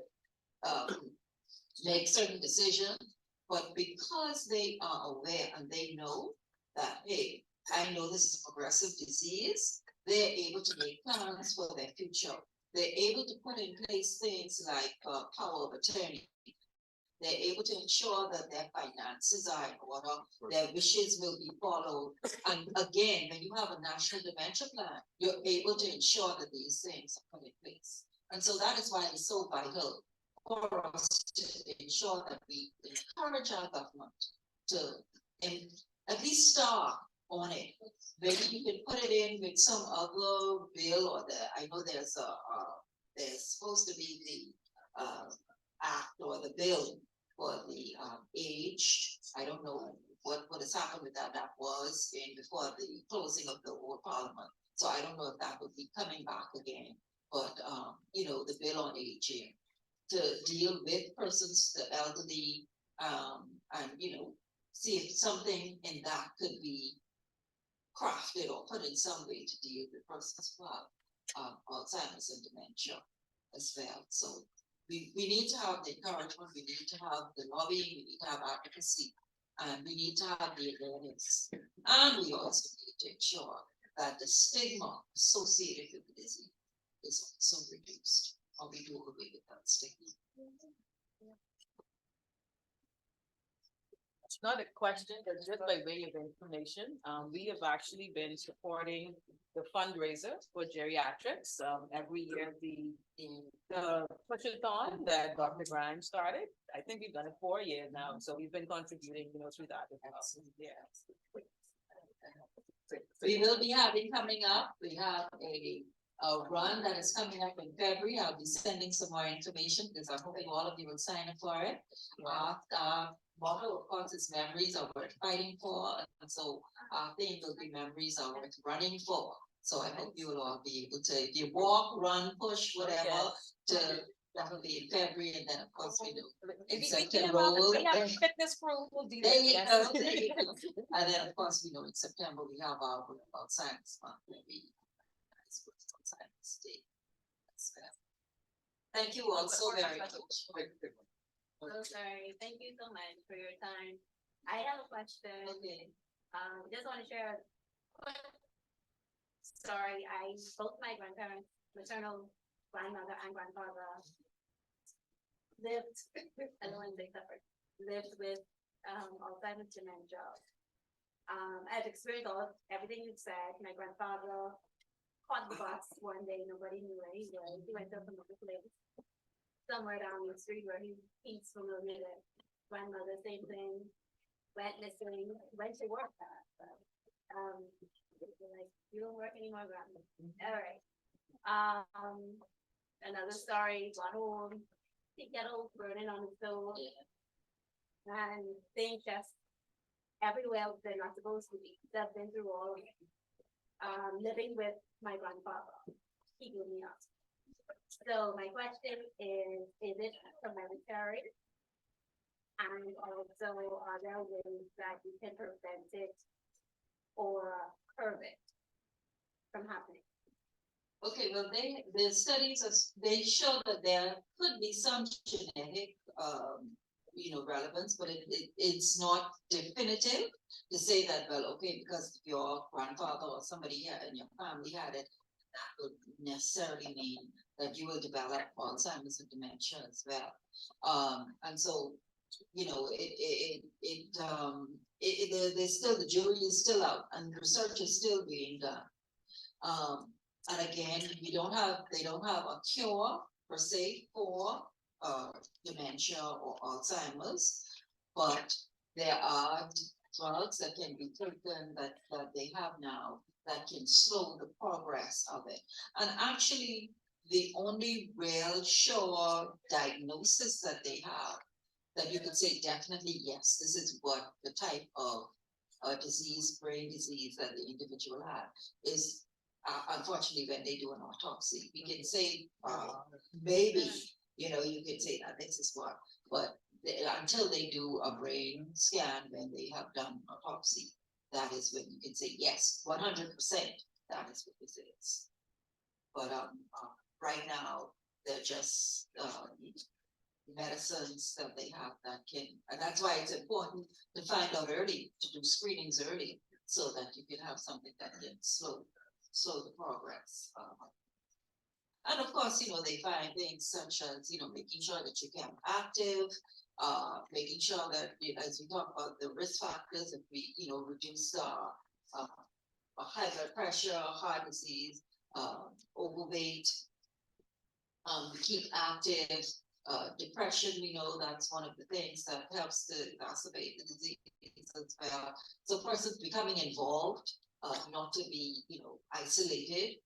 make certain decisions. But because they are aware and they know that, hey, I know this is a progressive disease, they're able to make plans for their future. They're able to put in place things like power of attorney. They're able to ensure that their finances are in order, their wishes will be followed. And again, when you have a national dementia plan, you're able to ensure that these things are put in place. And so that is why it's so vital for us to ensure that we encourage our government to at least start on it. Maybe you can put it in with some other bill, or I know there's supposed to be the act or the bill for the age. I don't know what has happened with that. That was in before the closing of the old parliament. So I don't know if that would be coming back again. But you know, the bill on aging to deal with persons, the elderly, and you know, see if something in that could be crafted or put in some way to deal with persons who have Alzheimer's and dementia as well. So we need to have the encouragement, we need to have the lobbying, we need to have advocacy, and we need to have the awareness. And we also need to ensure that the stigma associated with the disease is also reduced, or we do away with that stigma. It's not a question, but just by way of information, we have actually been supporting the fundraiser for geriatrics. Every year, the push-a-thon that Dr. Grimes started, I think we've done it 4 years now, so we've been contributing, you know, through that. Yeah. We will be having coming up, we have a run that is coming up in February. I'll be sending some more information because I'm hoping all of you will sign up for it. Motto, of course, is memories are worth fighting for. And so our theme will be memories are worth running for. So I hope you will all be able to, if you walk, run, push, whatever, to that will be in February. And then of course we do. We have a fitness crew, we'll do that. There you go, there you go. And then of course we know in September we have our Alzheimer's month where we Alzheimer's Day. Thank you all so very much. So sorry. Thank you so much for your time. I have a question. Okay. Just want to share a quick story. Both my grandparents, maternal grandmother and grandfather, lived, I don't want to say suffered, lived with Alzheimer's dementia. I've experienced everything you said. My grandfather caught the bus one day, nobody knew where he was. He went to another place, somewhere down the street where he's familiar with. Grandmother, same thing, went missing, went to work at. But, like, you don't work anymore, grandma. All right. Another story, got home, the kettle burning on the stove, and things just everywhere they're not supposed to be. I've been through all of it. Living with my grandfather, he grew me up. So my question is it hereditary? And also, are there ways that you can prevent it or curb it from happening? Okay, well, the studies they show that there could be some genetic, relevance, but it's not definitive to say that, well, okay, because your grandfather or somebody in your family had it, that would necessarily mean that you will develop Alzheimer's and dementia as well. And so, there's still, the jury is still out and research is still being done. And again, they don't have a cure per se for dementia or Alzheimer's, but there are drugs that can be taken that they have now that can slow the progress of it. And actually, the only real sure diagnosis that they have that you could say definitely, yes, this is what the type of disease, brain disease that the individual had is. Unfortunately, when they do an autopsy, we can say, maybe, you know, you can say that this is what, but until they do a brain scan, when they have done autopsy, that is when you can say, yes, 100%, that is what this is. But, right now, they're just, medicines that they have that can, and that's why it's important to find out early, to do screenings early, so that you can have something that can slow the progress. And of course, you know, they find things such as, you know, making sure that you can active, making sure that, you know, as we talk about the risk factors, if we, you know, reduce high blood pressure, heart disease, overweight, keep active, depression, we know that's one of the things that helps to exacerbate the disease as well. So persons becoming involved, not to be, you know, isolated.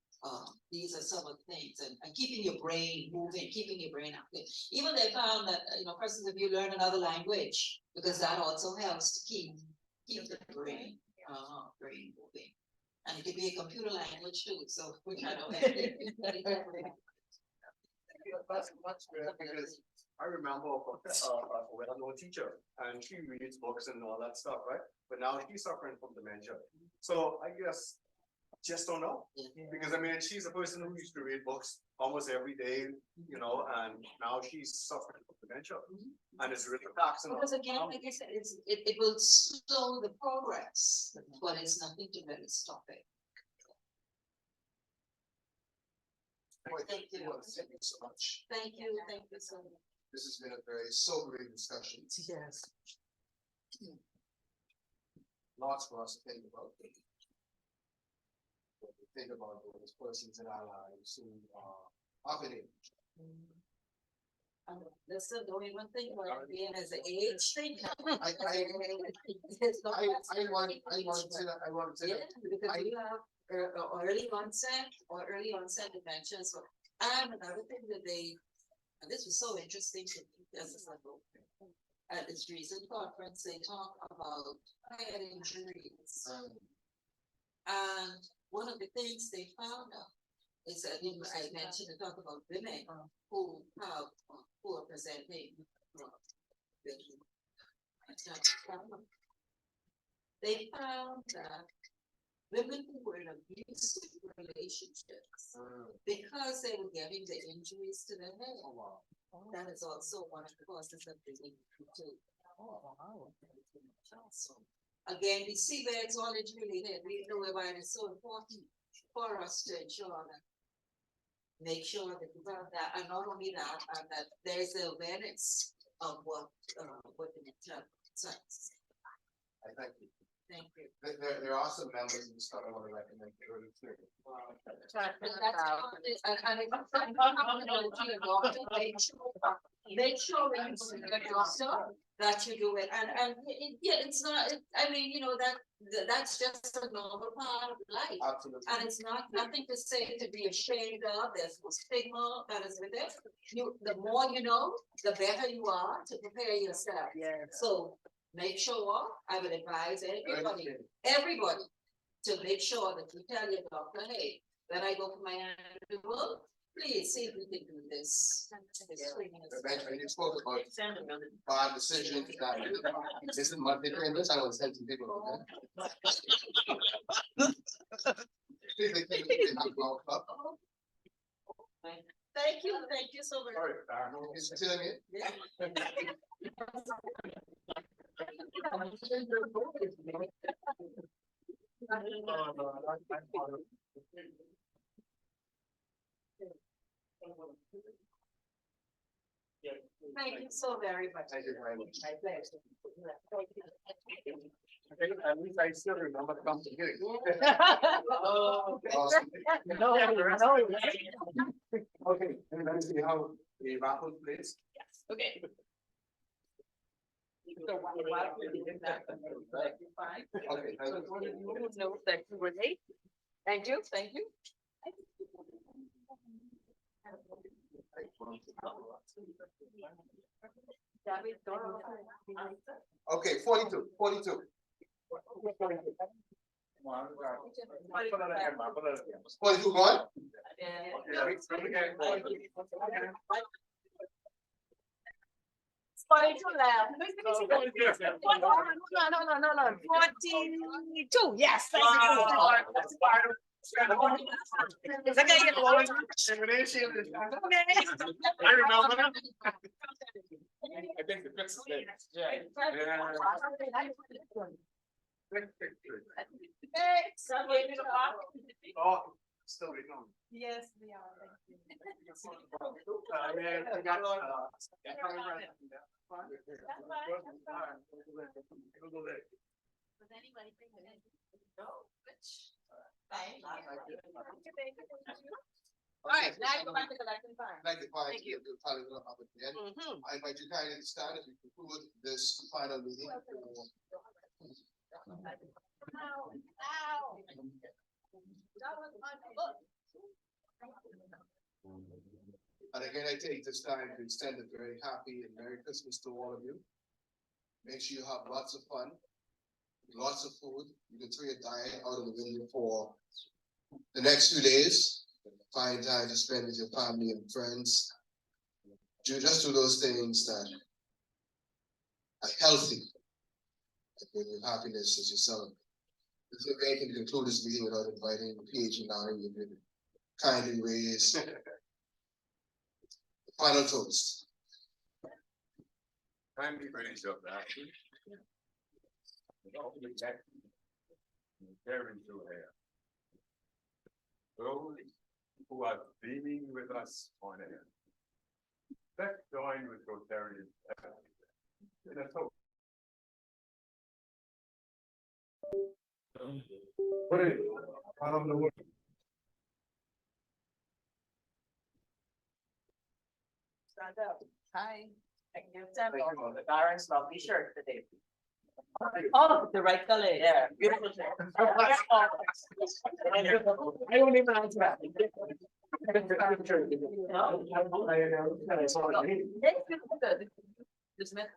These are some of the things, and keeping your brain moving, keeping your brain active. Even they found that, you know, persons, if you learn another language, because that also helps to keep the brain moving. And it could be a computer language too, so we kind of. That's great, because I remember a well-known teacher, and she reads books and all that stuff, right? But now she's suffering from dementia. So I guess, just don't know. Because I mean, she's a person who used to read books almost every day, you know, and now she's suffering from dementia. And it's really taxing. Because again, like I said, it will slow the progress, but it's nothing to really stop it. Thank you. Thank you so much. Thank you so much. This has been a very sobering discussion. Yes. Lots for us to think about. Think about those persons in our lives who are of an age. Listen, don't even think about being as an age thing. I want to say that. Because you have early onset dementia. So, and another thing that and this was so interesting to me as a at this recent conference, they talk about head injuries. And one of the things they found out is that I mentioned to talk about women who are presenting. They found that women who were in abusive relationships, because they were getting the injuries to their head, that is also one of the causes of the injury too. So, again, we see where it's all interrelated. We know why it is so important for us to ensure that, make sure that we have that, and not only that, and that there's the awareness of what the mental science. I thank you. Thank you. There are some members and stuff I want to recommend early too. Make sure when you see the doctor that you do it, and it's not. I mean, you know that's just a normal part of life. Absolutely. And it's nothing to say to be ashamed of. There's no stigma that is with it. The more you know, the better you are to prepare yourself. Yeah. So make sure, I would advise everybody to make sure that you tell your doctor, hey, when I go for my annual, please see if we can do this. Eventually, you spoke about bad decisions that this is my different. This I was helping people. Thank you so much. Thank you so very much. Thank you very much. My pleasure. At least I still remember the company. Awesome. No. Okay, and let's see how the raffle plays. Okay. Okay, thank you. No, thank you, Renee. Thank you. Okay, 42. 42 gone? No, yes. I remember that. I think the fifth is there. Yeah. Oh, still waiting on. Yes, we are. I got, Was anybody thinking it? All right, now you go back to collecting fire. Like the fire. Thank you. Up at the end. Mhm. I invite you kindly to stand as we conclude this final meeting. Ow, ow. That was my foot. And again, I take this time to extend a very happy and Merry Christmas to all of you. Make sure you have lots of fun, lots of food. You can throw your diet out of the window for the next few days. Find time to spend with your family and friends. Just do those things that are healthy and bring you happiness as you celebrate. If I can conclude this meeting without inviting the PhD now, you can kindly raise the final toast. Kindly raise your glass. Very true here. Those who are beaming with us on air. Let's join with Rotarians. In a toast. Put it on the wood. Stand up. Hi. I can give them the Darren's lovely shirt today. Oh, the right color, yeah, beautiful shirt. I don't even answer that. Just met.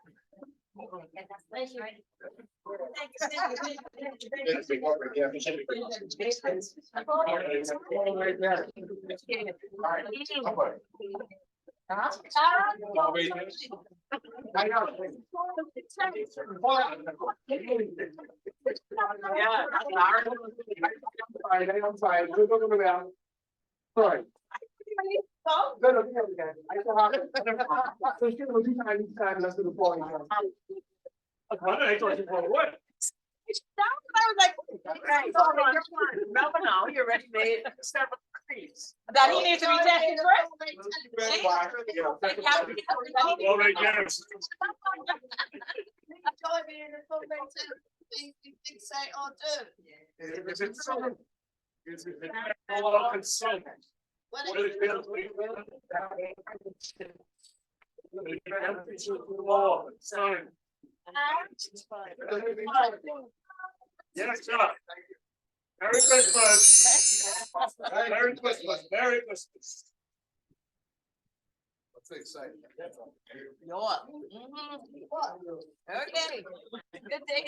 I'm fine. Sorry. No, no, okay. I still have it. So she was time less than the point. I thought you were what? I was like, okay, hold on, you're fine. No, you're ready, mate. That he needs to be tested first. All right, yes. Join me in the fundraiser, things you think, say, or do. Is it so? Is it all consent? When What it- is it? Yes, sir. Merry Christmas. Merry Christmas. Merry Christmas. That's exciting. Okay. Good day.